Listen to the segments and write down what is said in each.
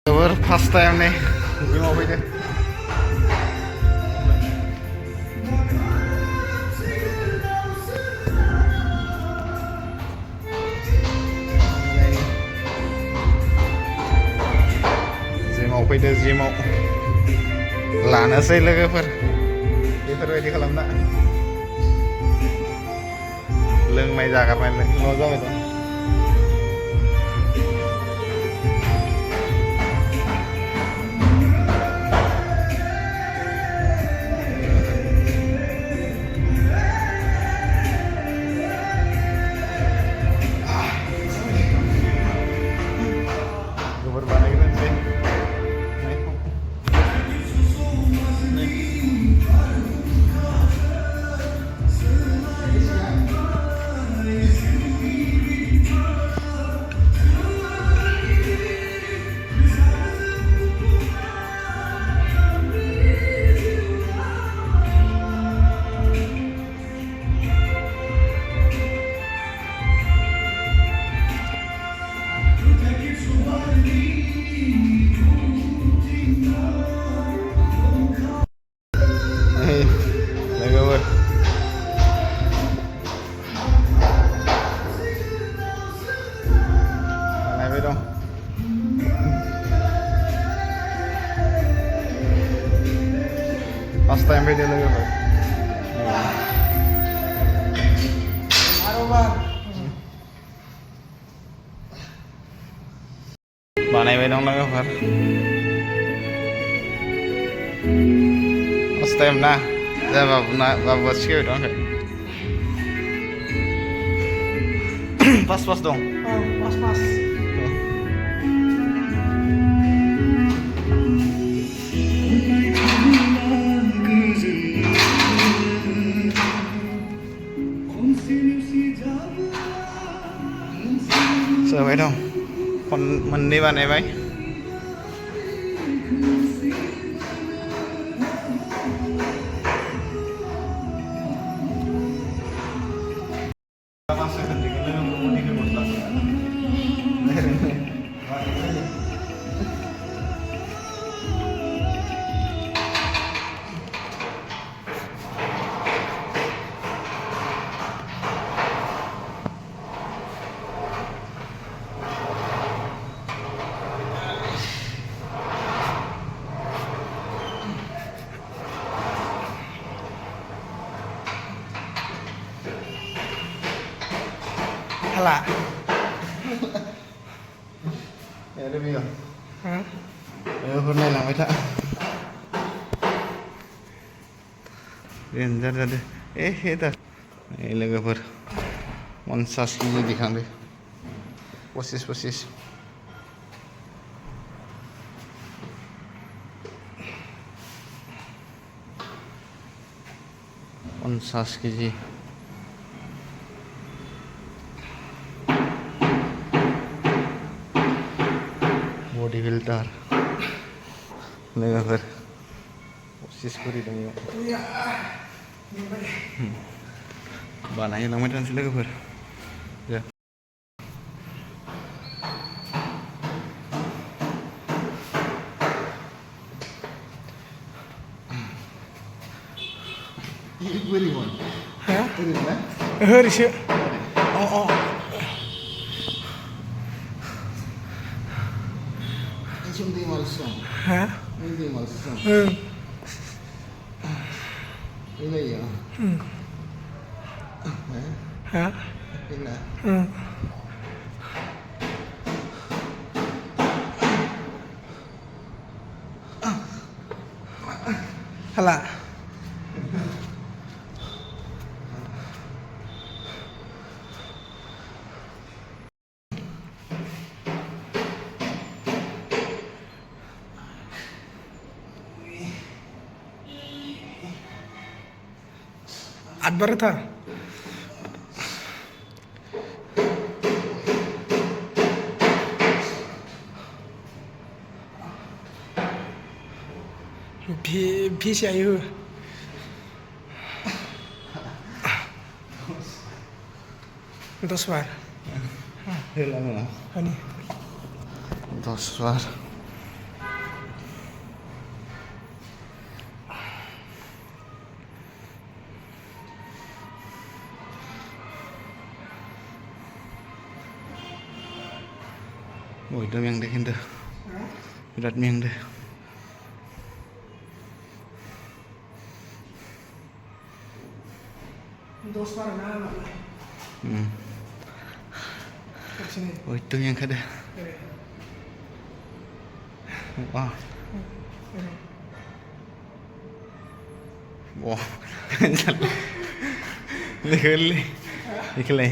जोबोर first time नै जिमाव फैदो जिमाव फैदो जिमाव लानोसै लोगोफोर बेफोरबायदि खालामना लोंनाय जागारनाय ल' जाबाय दं गोबोर बानायग्रोनोसै लोगोफोर बानायबाय दं फार्स्ट टाइम फैदो लोगोफोर बानायबाय दं लोगोफोर फार्स्ट टाइम ना बाबुआ सिखायबाय दं आंखौ पास दं पास जाबाय दं मोननै बानायबाय हाला बेयो बेफोर नायलांबाय था रेन्जार जादो हे दा लोगोफोर 50 केजि दिखांदो 25 50 केजि बडी बिल्डार लोगोफोर 25 करि दं इयाव बानायलांबाय थानोसै लोगोफोर बोरैमोन ओरैनो ओरैसो Zum दै मालसं हा दै मालसं इलाया हा इला हाला आदबार थार भी चाहिए हो 10 बार Hilang lah. Ini 10 बार itu मेंदो खिन्थु बिराद मेंदो दस बार ना itu मेंखादो wah wah Nikeli Nikeli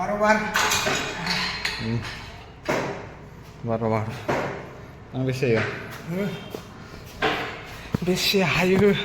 Baru-baru baru-baru ang bisa ya bisa hayu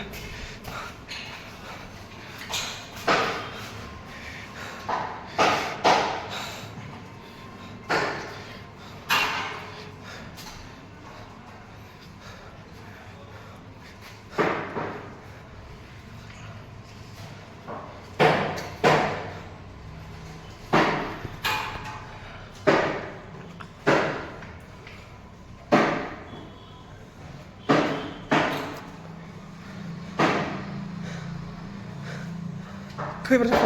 Khơi vào trong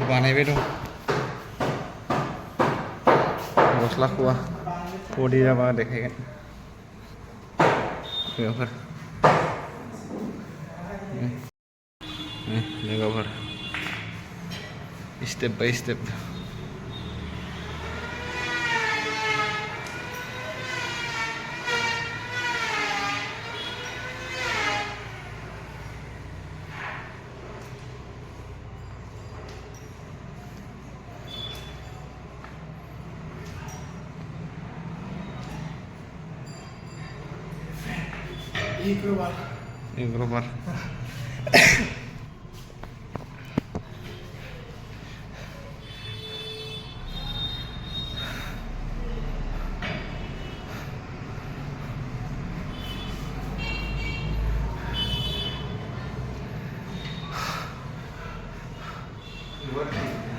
बानायबाय दं गस्लाखौ बडि जाबा देखायगोन लोगोफोर लोगोफोर step by step ini global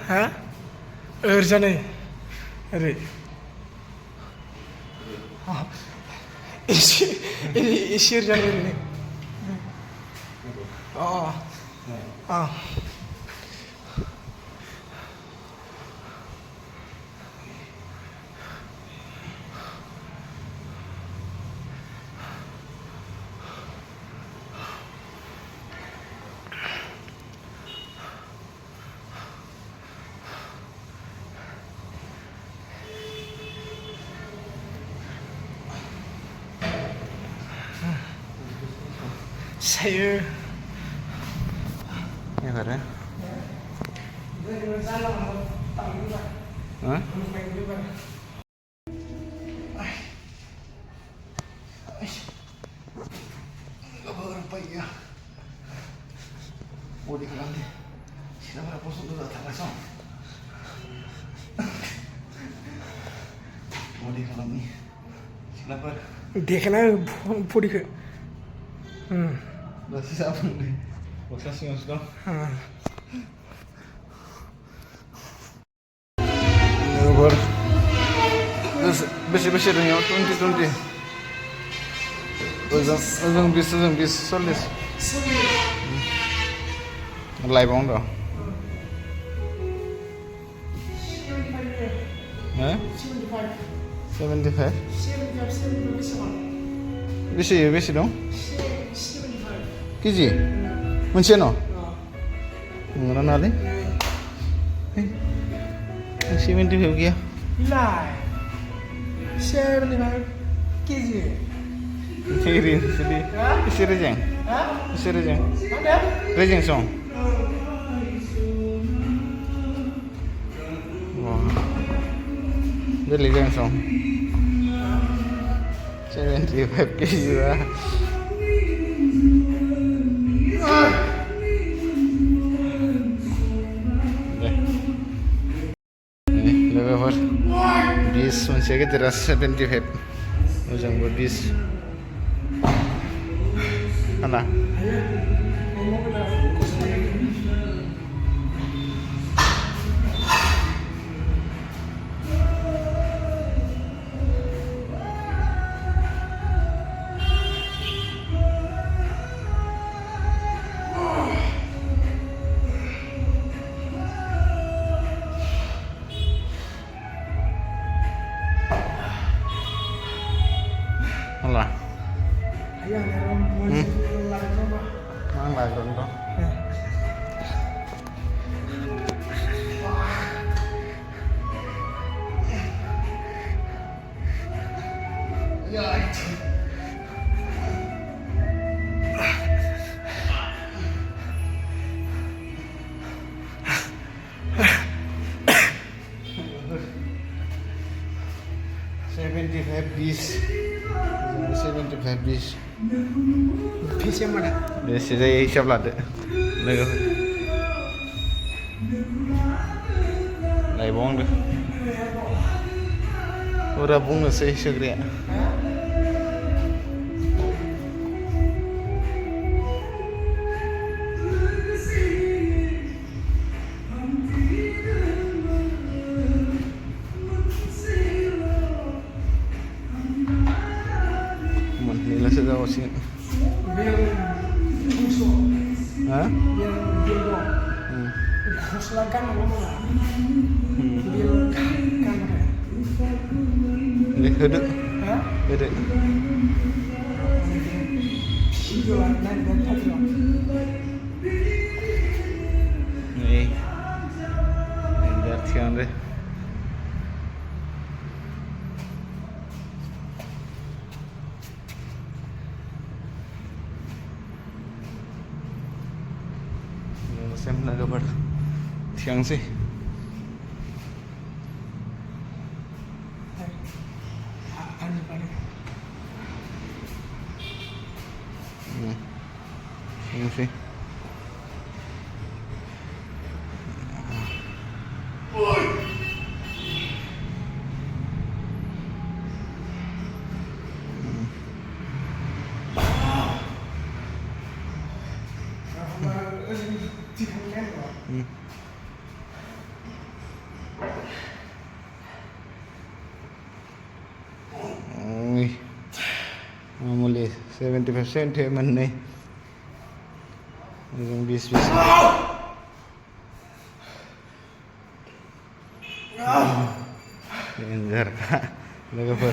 Hah? Urjane. Are. Ah. Isi urjane ini. Oh. Ah. Saya ya kan Hah? Gak berapa ya mau dikelanti sila berapa sudah datang langsung mau dikelanti sila ber देखना पूरी के Masih siapa nih? Bosnya sih sudah. Over. Beşi dönüyor. 20. Özün biz solis. Live on da. He? 75. Beşi dong? Kiji? Moनसे न'? नंगौना नङालै? 75 गैया? Lai. 75 kg. Kiri sedih. Isi rejeng. Hah? Isi rejeng. Ada? Rejeng song. Wah. Beli rejeng song. 75 kg lah. Lepas 20 masih ke teras 75. Macam buat 20. Alah. Alah. Ayah, mau lari apa? Mang lah dong. Habis 75 bis. Bis yang mana? Dia saya hisap lah deh. Lega. Lai bong deh. Ora bong saya segera. Nila sa daw sing. Biar musuh. Ha? Biar gendong. Silakan ngomong lah. Biar kamera. Ni hedek. Hah? Hedek. Jualan dan tadi. Ni. Biar tiang deh. Xem là các bạn thiang sih. Thiang sih. Mulai 75% है मन नहीं 20 Dengar lagi apa?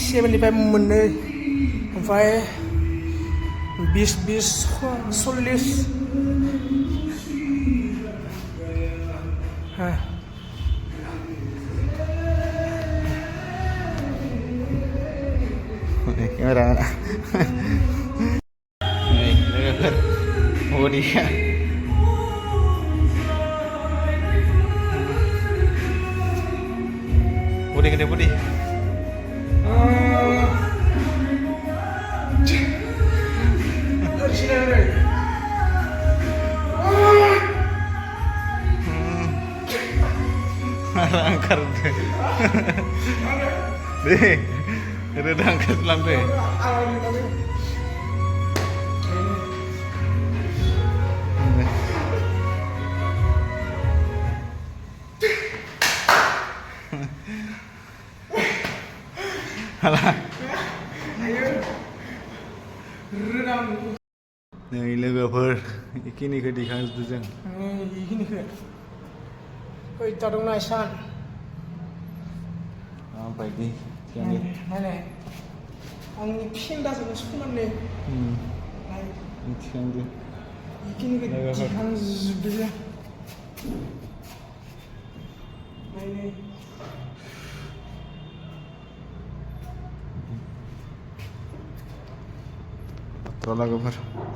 Xem đi phải mình đây không phải bis solis ha Kamera mana? Nih, dengar. Oh dia. Budi gede budi. Angkat deh, ada angkat selam deh. Alah. नै लोगोफोर बेखिनिखौ दिखांजोबदों जों बेखिनिखौ ओइ दा दं नाय सान माबायदि नायनाय आंनि फेन्दाजोंनो समाननो नाय थिखांदो बेखिनिखौ दिखांजोबदों जों नायनाय लोगोफोर